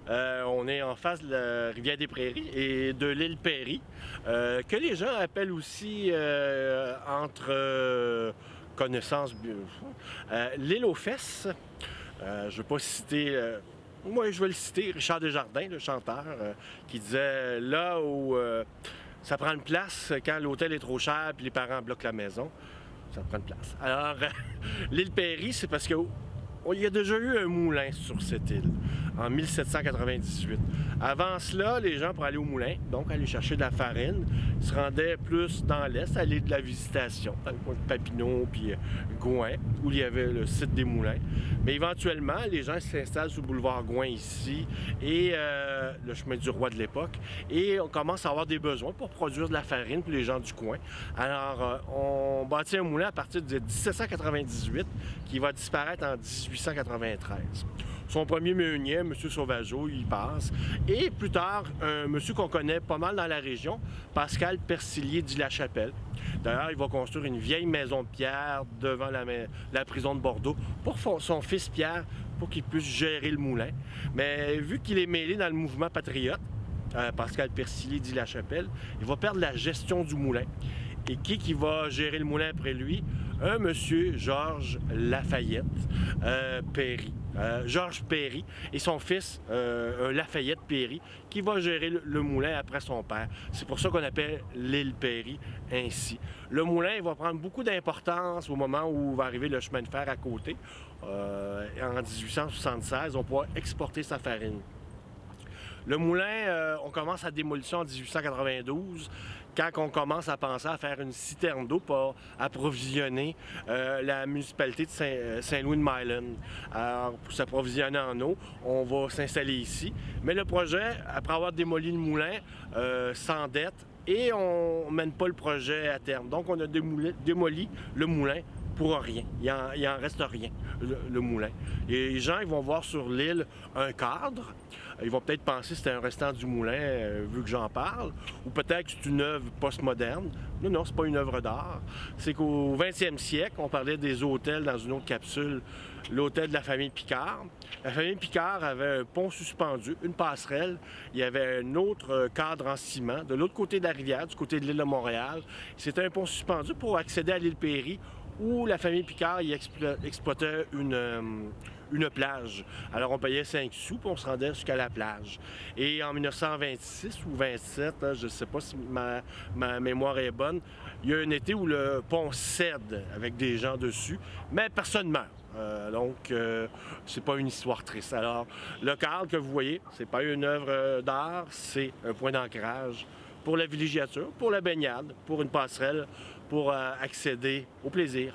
On est en face de la rivière des Prairies et de l'île Perry, que les gens appellent aussi entre connaissances l'île aux fesses. Je ne vais pas citer, moi je vais le citer, Richard Desjardins, le chanteur, qui disait là où ça prend une place quand l'hôtel est trop cher et les parents bloquent la maison, ça prend une place. Alors, l'île Perry, c'est parce que il y a déjà eu un moulin sur cette île, en 1798. Avant cela, les gens, pour aller au moulin, donc aller chercher de la farine, se rendaient plus dans l'est, aller de la Visitation, dans le coin de Papineau, puis Gouin, où il y avait le site des moulins. Mais éventuellement, les gens s'installent sur le boulevard Gouin ici, et le chemin du roi de l'époque, et on commence à avoir des besoins pour produire de la farine pour les gens du coin. Alors, on bâtit un moulin à partir de 1798, qui va disparaître en 1893. Son premier meunier, M. Sauvageau, il passe. Et plus tard, un monsieur qu'on connaît pas mal dans la région, Pascal Persilier d'Île-la-Chapelle. D'ailleurs, il va construire une vieille maison de pierre devant la prison de Bordeaux pour son fils Pierre, pour qu'il puisse gérer le moulin. Mais vu qu'il est mêlé dans le mouvement patriote, Pascal Persilier d'Île-la-Chapelle, il va perdre la gestion du moulin. Et qui va gérer le moulin après lui? Un monsieur, Georges Lafayette Perry. Georges Perry et son fils, Lafayette Perry, qui va gérer le moulin après son père. C'est pour ça qu'on appelle l'île Perry ainsi. Le moulin il va prendre beaucoup d'importance au moment où va arriver le chemin de fer à côté. En 1876, on pourra exporter sa farine. Le moulin, on commence sa démolition en 1892, quand on commence à penser à faire une citerne d'eau pour approvisionner la municipalité de Saint-Louis-de-Mylan. Alors, pour s'approvisionner en eau, on va s'installer ici. Mais le projet, après avoir démoli le moulin, s'endette et on ne mène pas le projet à terme. Donc, on a démoli le moulin pour rien. Il en reste rien, le moulin. Et les gens, ils vont voir sur l'île un cadre. Ils vont peut-être penser que c'était un restant du moulin, vu que j'en parle. Ou peut-être que c'est une œuvre postmoderne. Non, non, c'est pas une œuvre d'art. C'est qu'au 20e siècle, on parlait des hôtels dans une autre capsule, l'hôtel de la famille Picard. La famille Picard avait un pont suspendu, une passerelle. Il y avait un autre cadre en ciment de l'autre côté de la rivière, du côté de l'île de Montréal. C'était un pont suspendu pour accéder à l'île Perry, où la famille Picard y exploitait une plage. Alors on payait 5 sous puis on se rendait jusqu'à la plage. Et en 1926 ou 27, je ne sais pas si ma mémoire est bonne, il y a un été où le pont cède avec des gens dessus, mais personne ne meurt. Donc, c'est pas une histoire triste. Alors, le cadre que vous voyez, c'est pas une œuvre d'art, c'est un point d'ancrage pour la villégiature, pour la baignade, pour une passerelle, pour accéder au plaisir.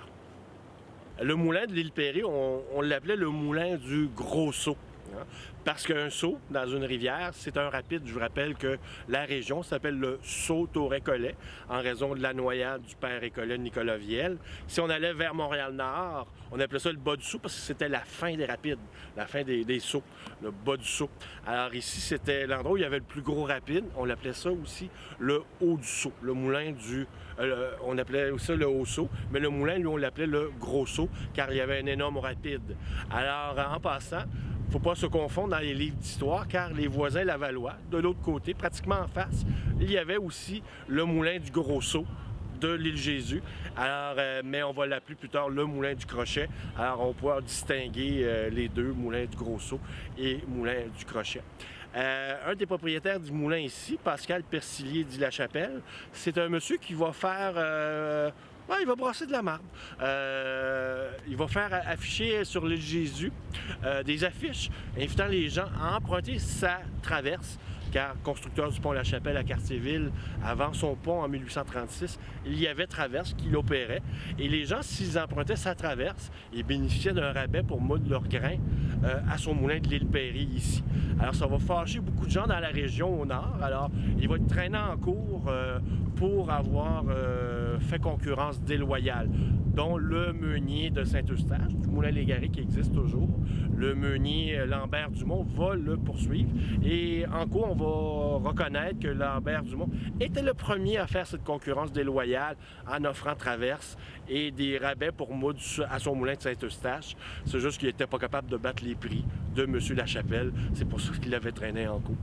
Le moulin de l'île Perry, on l'appelait le moulin du Gros Saut. Hein? Parce qu'un saut dans une rivière, c'est un rapide. Je vous rappelle que la région s'appelle le Sault-au-Récollet, en raison de la noyade du père Récollet Nicolas Viel. Si on allait vers Montréal-Nord, on appelait ça le bas du Sault parce que c'était la fin des rapides, la fin des sauts, le bas du Sault. Alors ici, c'était l'endroit où il y avait le plus gros rapide. On l'appelait ça aussi le haut du Sault, le moulin du... on appelait ça le haut Sault, mais le moulin, lui, on l'appelait le Gros Sault, car il y avait un énorme rapide. Alors, en passant, il ne faut pas se confondre dans les livres d'histoire, car les voisins lavallois, de l'autre côté, pratiquement en face, il y avait aussi le moulin du Gros Sault de l'île Jésus. Alors, mais on va l'appeler plus tard le moulin du Crochet. Alors, on pourra distinguer les deux, moulin du Gros Sault et moulin du Crochet. Un des propriétaires du moulin ici, Pascal Persilier d'Île-la-Chapelle, c'est un monsieur qui va faire... il va brasser de la marde. Il va faire afficher sur l'île Jésus des affiches invitant les gens à emprunter sa traverse, car constructeur du pont La Chapelle à Cartierville, avant son pont en 1836, il y avait traverse qui l'opérait. Et les gens, s'ils empruntaient sa traverse, ils bénéficiaient d'un rabais pour moudre leurs grains à son moulin de l'île Perry ici. Alors ça va fâcher beaucoup de gens dans la région au nord. Alors il va être traîné en cours pour avoir fait concurrence déloyale. dont le meunier de Saint-Eustache, du Moulin Légaré qui existe toujours. Le meunier Lambert Dumont va le poursuivre. Et en cours, on va reconnaître que Lambert Dumont était le premier à faire cette concurrence déloyale en offrant traverse et des rabais pour moudre à son moulin de Saint-Eustache. C'est juste qu'il n'était pas capable de battre les prix de M. Lachapelle. C'est pour ça qu'il l'avait traîné en cours.